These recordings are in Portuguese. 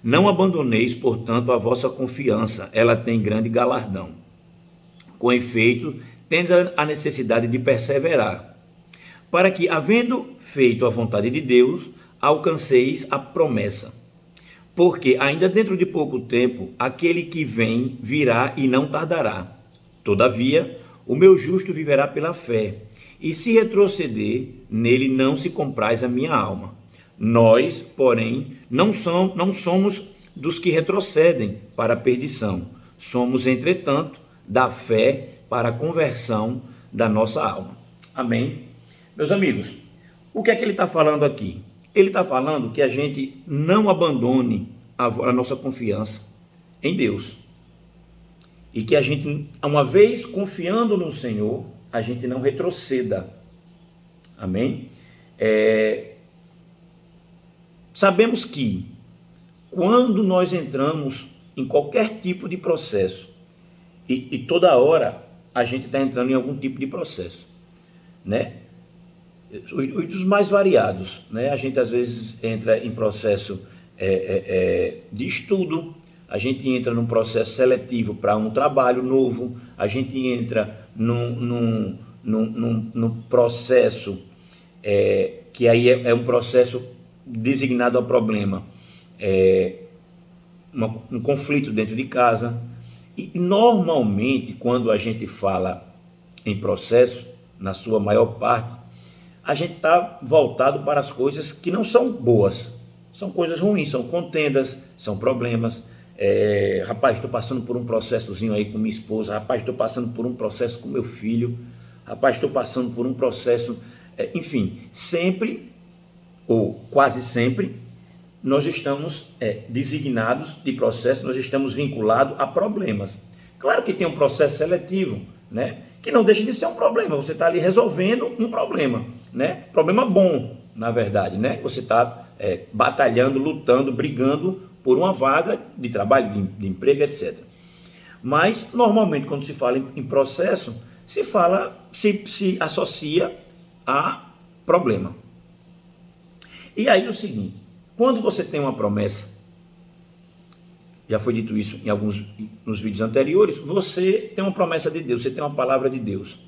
Não abandoneis, portanto, a vossa confiança, ela tem grande galardão. Com efeito, tendes a necessidade de perseverar, para que, havendo feito a vontade de Deus, alcanceis a promessa. Porque ainda dentro de pouco tempo, aquele que vem virá e não tardará. Todavia, o meu justo viverá pela fé, e se retroceder, nele não se compraz a minha alma. Nós, porém, não somos dos que retrocedem para a perdição. Somos, entretanto, da fé para a conversão da nossa alma. Amém? Meus amigos, o que é que ele está falando aqui? Ele está falando que a gente não abandone a nossa confiança em Deus. E que a gente, uma vez confiando no Senhor, a gente não retroceda. Amém? Sabemos que quando nós entramos em qualquer tipo de processo, e toda hora a gente está entrando em algum tipo de processo, né? Os mais variados, né? A gente às vezes entra em processo de estudo, a gente entra num processo seletivo para um trabalho novo, a gente entra num processo que aí é um processo designado ao problema, um conflito dentro de casa. E normalmente, quando a gente fala em processo, na sua maior parte, a gente está voltado para as coisas que não são boas, são coisas ruins, são contendas, são problemas. Rapaz, estou passando por um processozinho aí com minha esposa, rapaz, estou passando por um processo com meu filho, rapaz, estou passando por um processo, enfim, sempre, ou quase sempre, nós estamos designados de processo, nós estamos vinculados a problemas. Claro que tem um processo seletivo, né? Que não deixa de ser um problema, você está ali resolvendo um problema, né? Problema bom, na verdade, né? Você está batalhando, lutando, brigando por uma vaga de trabalho, de emprego, etc. Mas, normalmente, quando se fala em processo, se associa a problema. E aí o seguinte, quando você tem uma promessa, já foi dito isso nos vídeos anteriores, você tem uma promessa de Deus, você tem uma palavra de Deus.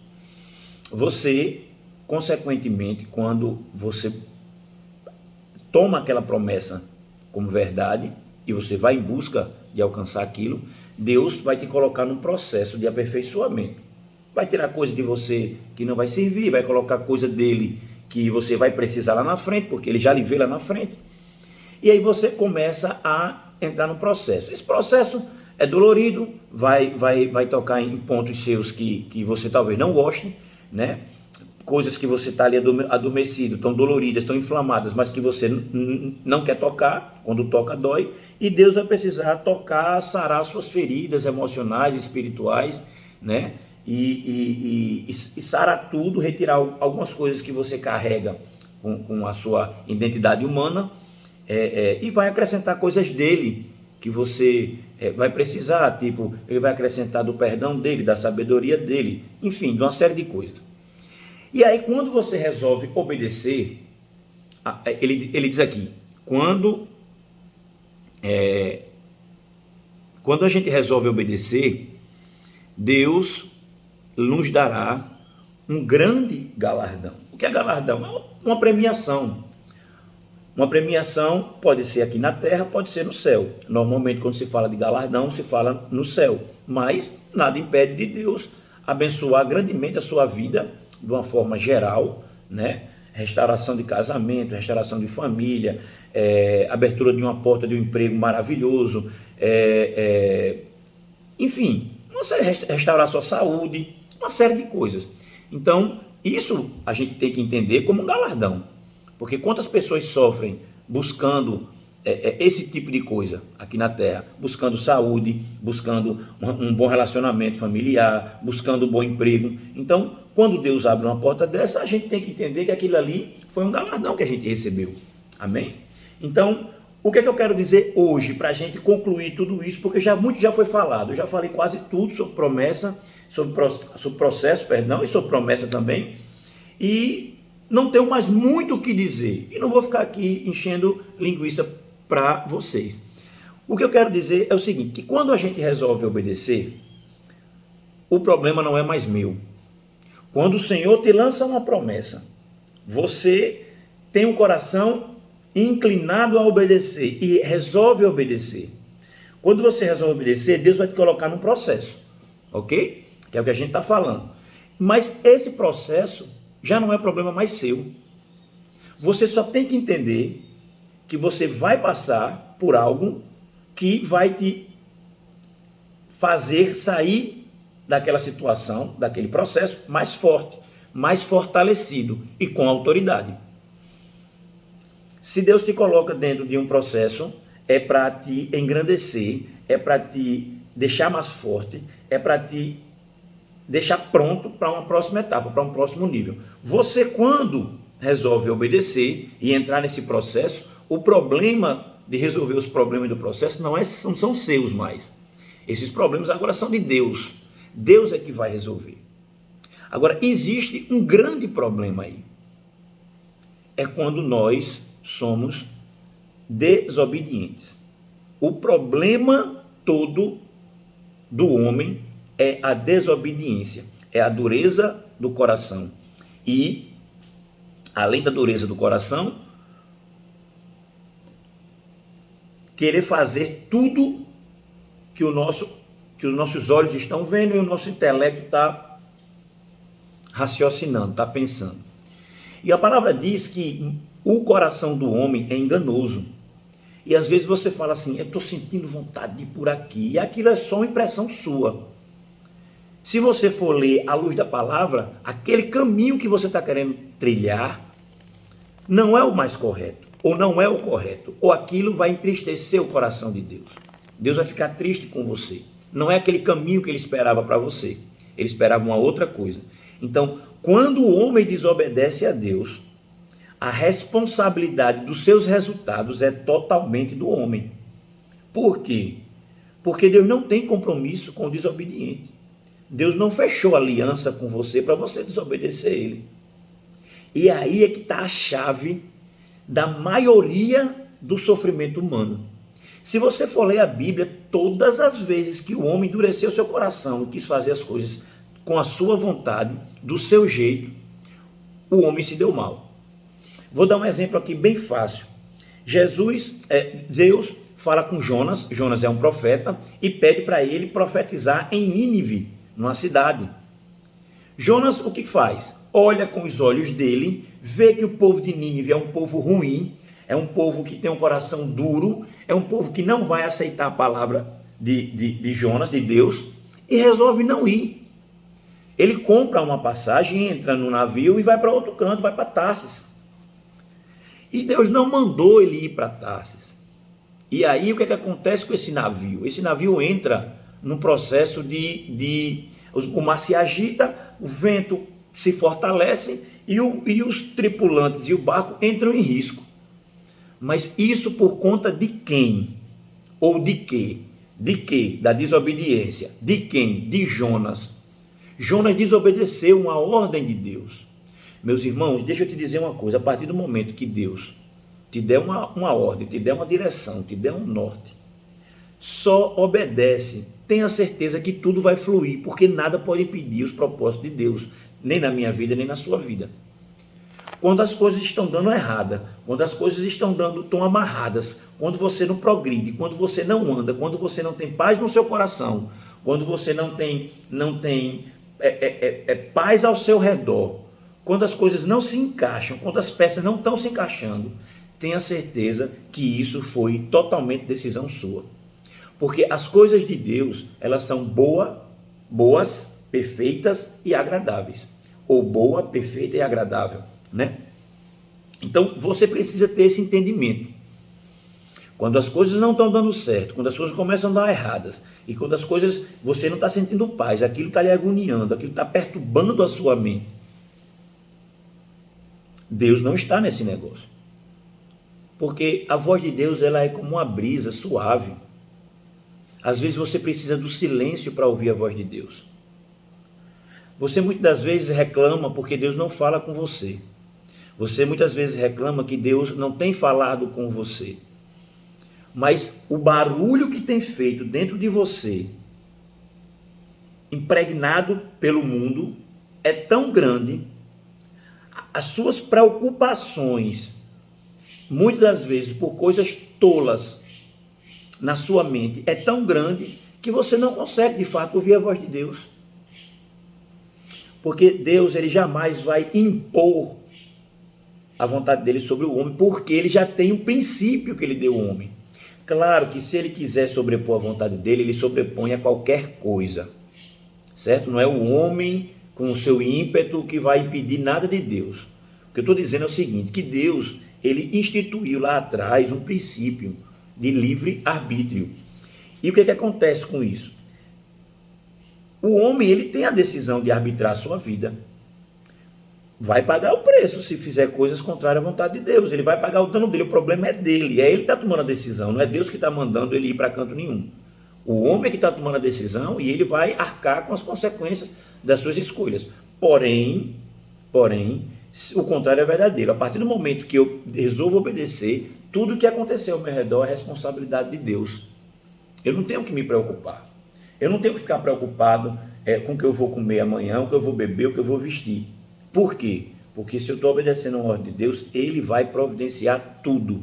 Você, consequentemente, quando você toma aquela promessa como verdade e você vai em busca de alcançar aquilo, Deus vai te colocar num processo de aperfeiçoamento. Vai tirar coisa de você que não vai servir, vai colocar coisa dele que você vai precisar lá na frente, porque ele já lhe vê lá na frente. E aí você começa a entrar no processo. Esse processo é dolorido, vai tocar em pontos seus que você talvez não goste, né? Coisas que você está ali adormecido, tão doloridas, tão inflamadas, mas que você não quer tocar, quando toca dói, e Deus vai precisar tocar, sarar suas feridas emocionais, espirituais, né? E sarar tudo, retirar algumas coisas que você carrega com a sua identidade humana, e vai acrescentar coisas dele que você vai precisar, tipo, ele vai acrescentar do perdão dele, da sabedoria dele, enfim, de uma série de coisas. E aí, quando você resolve obedecer, ele diz aqui, quando a gente resolve obedecer, Deus nos dará um grande galardão. O que é galardão? É uma premiação. Uma premiação pode ser aqui na terra, pode ser no céu. Normalmente, quando se fala de galardão, se fala no céu. Mas nada impede de Deus abençoar grandemente a sua vida de uma forma geral, né? Restauração de casamento, restauração de família, abertura de uma porta de um emprego maravilhoso, enfim, restaurar sua saúde, uma série de coisas. Então, isso a gente tem que entender como um galardão. Porque quantas pessoas sofrem buscando esse tipo de coisa aqui na Terra, buscando saúde, buscando um bom relacionamento familiar, buscando um bom emprego. Então, quando Deus abre uma porta dessa, a gente tem que entender que aquilo ali foi um galardão que a gente recebeu. Amém? Então, o que é que eu quero dizer hoje para a gente concluir tudo isso? Porque muito já foi falado. Eu já falei quase tudo sobre promessa, sobre processo, e sobre promessa também. E não tenho mais muito o que dizer. E não vou ficar aqui enchendo linguiça para vocês. O que eu quero dizer é o seguinte, que quando a gente resolve obedecer, o problema não é mais meu. Quando o Senhor te lança uma promessa, você tem um coração inclinado a obedecer e resolve obedecer. Quando você resolve obedecer, Deus vai te colocar num processo, ok? Que é o que a gente está falando. Mas esse processo já não é problema mais seu. Você só tem que entender que você vai passar por algo que vai te fazer sair daquela situação, daquele processo, mais forte, mais fortalecido e com autoridade. Se Deus te coloca dentro de um processo, é para te engrandecer, é para te deixar mais forte, é para te deixar pronto para uma próxima etapa, para um próximo nível. Você, quando resolve obedecer e entrar nesse processo, o problema de resolver os problemas do processo não são seus mais. Esses problemas agora são de Deus. Deus é que vai resolver. Agora, existe um grande problema aí. É quando nós somos desobedientes. O problema todo do homem é a desobediência, é a dureza do coração. E, além da dureza do coração, querer fazer tudo que os nossos olhos estão vendo e o nosso intelecto está raciocinando, está pensando. E a palavra diz que o coração do homem é enganoso. E às vezes você fala assim, eu estou sentindo vontade de ir por aqui. E aquilo é só uma impressão sua. Se você for ler à luz da palavra, aquele caminho que você está querendo trilhar não é o mais correto, ou não é o correto, ou aquilo vai entristecer o coração de Deus. Deus vai ficar triste com você. Não é aquele caminho que ele esperava para você. Ele esperava uma outra coisa. Então, quando o homem desobedece a Deus, a responsabilidade dos seus resultados é totalmente do homem. Por quê? Porque Deus não tem compromisso com o desobediente. Deus não fechou aliança com você para você desobedecer a Ele. E aí é que está a chave da maioria do sofrimento humano. Se você for ler a Bíblia, todas as vezes que o homem endureceu seu coração e quis fazer as coisas com a sua vontade, do seu jeito, o homem se deu mal. Vou dar um exemplo aqui bem fácil. Deus fala com Jonas, Jonas é um profeta, e pede para ele profetizar em Nínive, numa cidade. Jonas o que faz? Olha com os olhos dele, vê que o povo de Nínive é um povo ruim, é um povo que tem um coração duro, é um povo que não vai aceitar a palavra de Jonas, de Deus, e resolve não ir. Ele compra uma passagem, entra no navio e vai para outro canto, vai para Tarsis. E Deus não mandou ele ir para Tarsis. E aí o que acontece com esse navio? Esse navio entra num processo o mar se agita, o vento se fortalece e os tripulantes e o barco entram em risco. Mas isso por conta de quem? Ou de quê? De quê? Da desobediência. De quem? De Jonas. Jonas desobedeceu uma ordem de Deus. Meus irmãos, deixa eu te dizer uma coisa. A partir do momento que Deus te der uma ordem, te der uma direção, te der um norte, só obedece. Tenha certeza que tudo vai fluir, porque nada pode impedir os propósitos de Deus, nem na minha vida, nem na sua vida. Quando as coisas estão dando errada, quando as coisas estão amarradas, quando você não progride, quando você não anda, quando você não tem paz no seu coração, quando você não tem paz ao seu redor, quando as coisas não se encaixam, quando as peças não estão se encaixando, tenha certeza que isso foi totalmente decisão sua. Porque as coisas de Deus, elas são boas, perfeitas e agradáveis. Ou boa, perfeita e agradável, né? Então, você precisa ter esse entendimento. Quando as coisas não estão dando certo, quando as coisas começam a dar erradas, e quando as coisas, você não está sentindo paz, aquilo está lhe agoniando, aquilo está perturbando a sua mente, Deus não está nesse negócio. Porque a voz de Deus, ela é como uma brisa suave. Às vezes você precisa do silêncio para ouvir a voz de Deus. Você muitas das vezes reclama porque Deus não fala com você. Você muitas vezes reclama que Deus não tem falado com você. Mas o barulho que tem feito dentro de você, impregnado pelo mundo, é tão grande, as suas preocupações, muitas das vezes por coisas tolas na sua mente, é tão grande que você não consegue de fato ouvir a voz de Deus. Porque Deus, ele jamais vai impor a vontade dele sobre o homem, porque ele já tem um princípio que ele deu ao homem. Claro que se ele quiser sobrepor a vontade dele, ele sobrepõe a qualquer coisa, certo? Não é o homem com o seu ímpeto que vai impedir nada de Deus. O que eu estou dizendo é o seguinte, que Deus, ele instituiu lá atrás um princípio de livre arbítrio. E o que acontece com isso? O homem, ele tem a decisão de arbitrar a sua vida. Vai pagar o preço se fizer coisas contrárias à vontade de Deus. Ele vai pagar o dano dele. O problema é dele. É ele que está tomando a decisão. Não é Deus que está mandando ele ir para canto nenhum. O homem é que está tomando a decisão e ele vai arcar com as consequências das suas escolhas. Porém, o contrário é verdadeiro. A partir do momento que eu resolvo obedecer, tudo que aconteceu ao meu redor é responsabilidade de Deus. Eu não tenho que me preocupar. Eu não tenho que ficar preocupado com o que eu vou comer amanhã, o que eu vou beber, o que eu vou vestir. Por quê? Porque se eu estou obedecendo a ordem de Deus, ele vai providenciar tudo.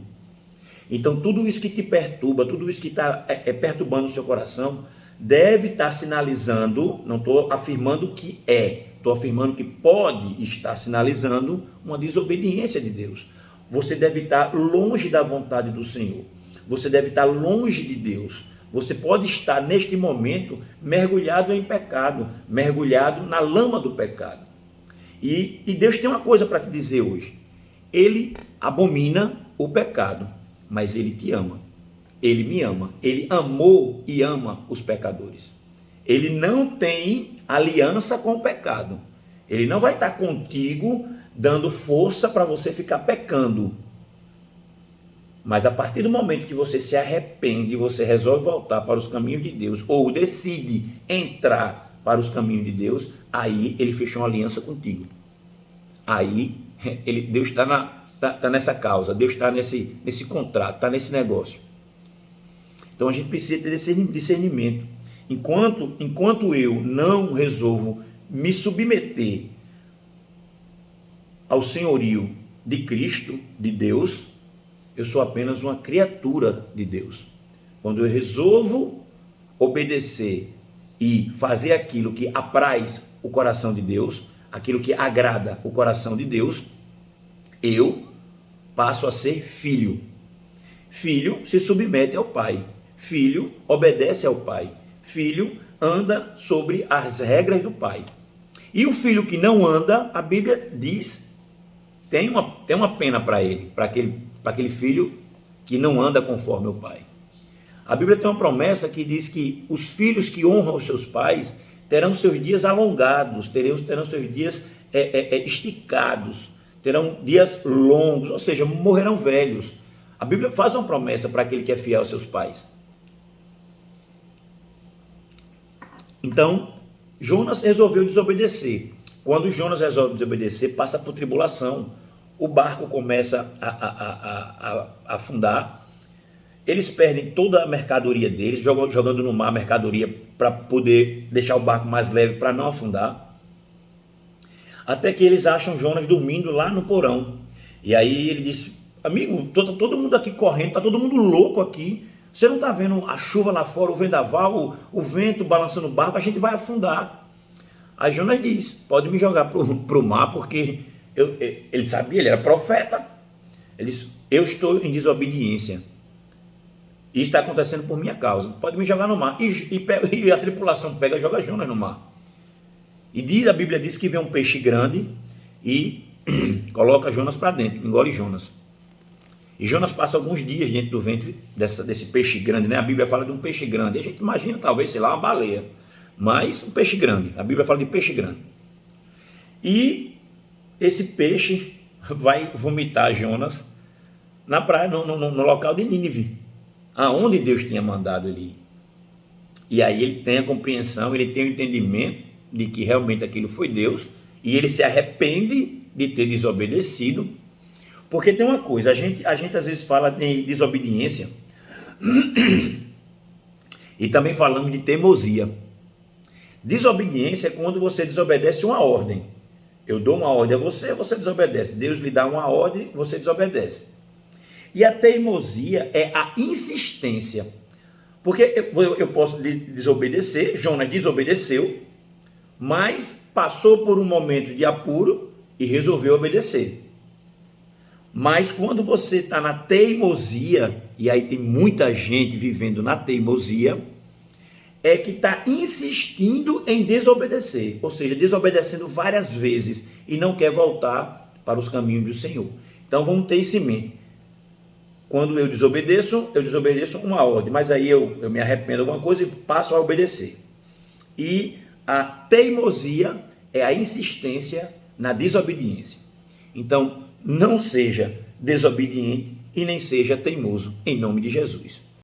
Então, tudo isso que te perturba, tudo isso que está perturbando o seu coração, deve estar sinalizando, não estou afirmando que estou afirmando que pode estar sinalizando uma desobediência de Deus. Você deve estar longe da vontade do Senhor. Você deve estar longe de Deus. Você pode estar neste momento mergulhado em pecado, mergulhado na lama do pecado. E Deus tem uma coisa para te dizer hoje. Ele abomina o pecado, mas ele te ama. Ele me ama. Ele amou e ama os pecadores. Ele não tem aliança com o pecado. Ele não vai estar contigo dando força para você ficar pecando. Mas a partir do momento que você se arrepende, você resolve voltar para os caminhos de Deus, ou decide entrar para os caminhos de Deus, aí ele fechou uma aliança contigo. Aí Deus está nessa causa, Deus está nesse contrato, está nesse negócio. Então a gente precisa ter esse discernimento. Enquanto eu não resolvo me submeter ao senhorio de Cristo, de Deus, eu sou apenas uma criatura de Deus. Quando eu resolvo obedecer e fazer aquilo que apraz o coração de Deus, aquilo que agrada o coração de Deus, eu passo a ser filho. Filho se submete ao pai. Filho obedece ao pai. Filho anda sobre as regras do pai. E o filho que não anda, a Bíblia diz, tem uma pena para ele, para aquele filho que não anda conforme o pai. A Bíblia tem uma promessa que diz que os filhos que honram os seus pais terão seus dias alongados, terão seus dias esticados, terão dias longos, ou seja, morrerão velhos. A Bíblia faz uma promessa para aquele que é fiel aos seus pais. Então, Jonas resolveu desobedecer. Quando Jonas resolve desobedecer, passa por tribulação. O barco começa a afundar. Eles perdem toda a mercadoria deles, jogando no mar a mercadoria para poder deixar o barco mais leve, para não afundar. Até que eles acham Jonas dormindo lá no porão. E aí ele diz: amigo, todo mundo aqui correndo, está todo mundo louco aqui. Você não está vendo a chuva lá fora, o vendaval, o vento balançando o barco, a gente vai afundar. Aí Jonas diz: pode me jogar para o mar, porque ele sabia, ele era profeta. Ele disse: eu estou em desobediência. Isso está acontecendo por minha causa. Pode me jogar no mar. E a tripulação pega e joga Jonas no mar. E a Bíblia diz que vem um peixe grande e coloca Jonas para dentro, engole Jonas. E Jonas passa alguns dias dentro do ventre desse peixe grande, né? A Bíblia fala de um peixe grande. A gente imagina, talvez, sei lá, uma baleia. Mas um peixe grande. A Bíblia fala de peixe grande. E esse peixe vai vomitar Jonas na praia, no local de Nínive, aonde Deus tinha mandado ele ir. E aí ele tem a compreensão, ele tem o entendimento de que realmente aquilo foi Deus, e ele se arrepende de ter desobedecido. Porque tem uma coisa, a gente às vezes fala de desobediência E também falamos de teimosia. Desobediência é quando você desobedece uma ordem. Eu dou uma ordem a você, você desobedece. Deus lhe dá uma ordem, você desobedece. E a teimosia é a insistência. Porque eu posso desobedecer, Jonas desobedeceu, mas passou por um momento de apuro e resolveu obedecer. Mas quando você está na teimosia, e aí tem muita gente vivendo na teimosia, é que está insistindo em desobedecer, ou seja, desobedecendo várias vezes e não quer voltar para os caminhos do Senhor. Então vamos ter isso em mente. Quando eu desobedeço uma ordem, mas aí eu me arrependo de alguma coisa e passo a obedecer. E a teimosia é a insistência na desobediência. Então, não seja desobediente e nem seja teimoso, em nome de Jesus.